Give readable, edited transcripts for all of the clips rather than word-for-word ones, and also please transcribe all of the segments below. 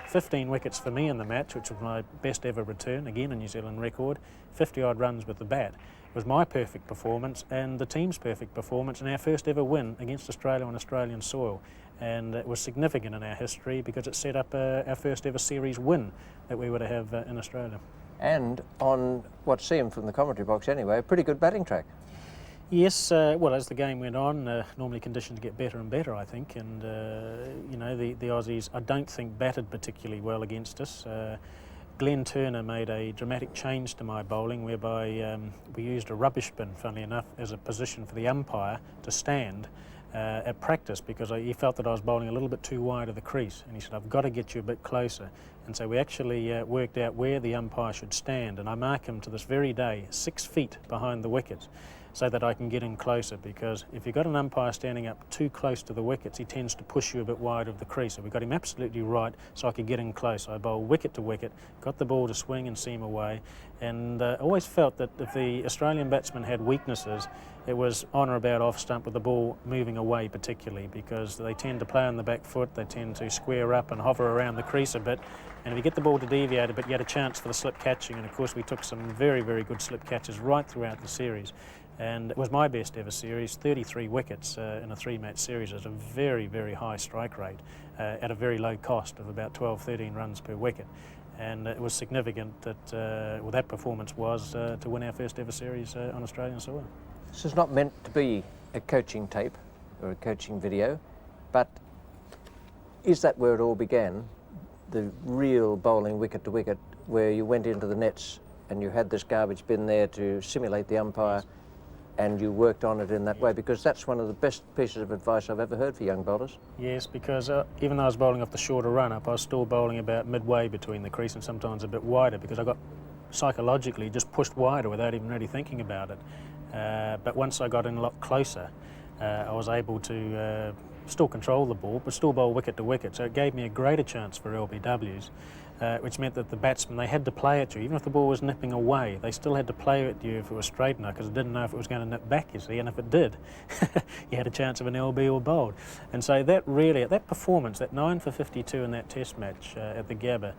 15 wickets for me in the match, which was my best ever return, again a New Zealand record, 50-odd runs with the bat. It was my perfect performance and the team's perfect performance and our first ever win against Australia on Australian soil. And it was significant in our history because it set up our first ever series win that we were to have in Australia. And on what seemed, from the commentary box anyway, a pretty good batting track. Yes, well, as the game went on, normally conditions get better and better, I think, and you know, the Aussies, I don't think, batted particularly well against us. Glenn Turner made a dramatic change to my bowling whereby we used a rubbish bin, funnily enough, as a position for the umpire to stand at practice because he felt that I was bowling a little bit too wide of the crease, and he said, I've got to get you a bit closer. And so we actually worked out where the umpire should stand, and I mark him to this very day 6 feet behind the wickets, so that I can get in closer, because if you've got an umpire standing up too close to the wickets, he tends to push you a bit wide of the crease. So we got him absolutely right so I could get in close. I bowled wicket to wicket, got the ball to swing and seam away, and I always felt that if the Australian batsmen had weaknesses, it was on or about off stump with the ball moving away particularly, because they tend to play on the back foot, they tend to square up and hover around the crease a bit, and if you get the ball to deviate a bit, you had a chance for the slip catching, and of course we took some very, very good slip catches right throughout the series. And it was my best ever series, 33 wickets in a 3-match series at a very, very high strike rate at a very low cost of about 12, 13 runs per wicket. And it was significant that, well, that performance was to win our first ever series on Australian soil. This is not meant to be a coaching tape or a coaching video, but is that where it all began? The real bowling wicket to wicket, where you went into the nets and you had this garbage bin there to simulate the umpire, and you worked on it in that way, because that's one of the best pieces of advice I've ever heard for young bowlers. Yes, because even though I was bowling off the shorter run-up, I was still bowling about midway between the crease and sometimes a bit wider, because I got psychologically just pushed wider without even really thinking about it. But once I got in a lot closer, I was able to still control the ball, but still bowl wicket to wicket, so it gave me a greater chance for LBWs. Which meant that the batsmen, they had to play at you. Even if the ball was nipping away, they still had to play at you if it was straight enough, because they didn't know if it was going to nip back, you see, and if it did, you had a chance of an LB or bowled. And so that really, that performance, that 9 for 52 in that test match at the Gabba,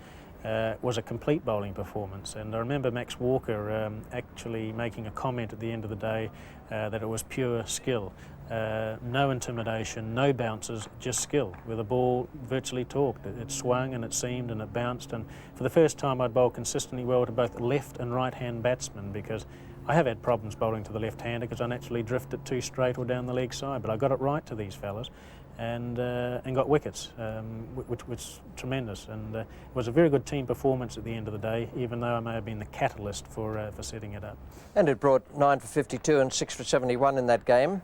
was a complete bowling performance. And I remember Max Walker actually making a comment at the end of the day that it was pure skill. No intimidation, no bounces, just skill, where the ball virtually talked. It swung and it seamed and it bounced, and for the first time I'd bowled consistently well to both left and right hand batsmen, because I have had problems bowling to the left-hander because I naturally drift it too straight or down the leg side, but I got it right to these fellas and got wickets, which was tremendous, and it was a very good team performance at the end of the day, even though I may have been the catalyst for setting it up. And it brought 9 for 52 and 6 for 71 in that game.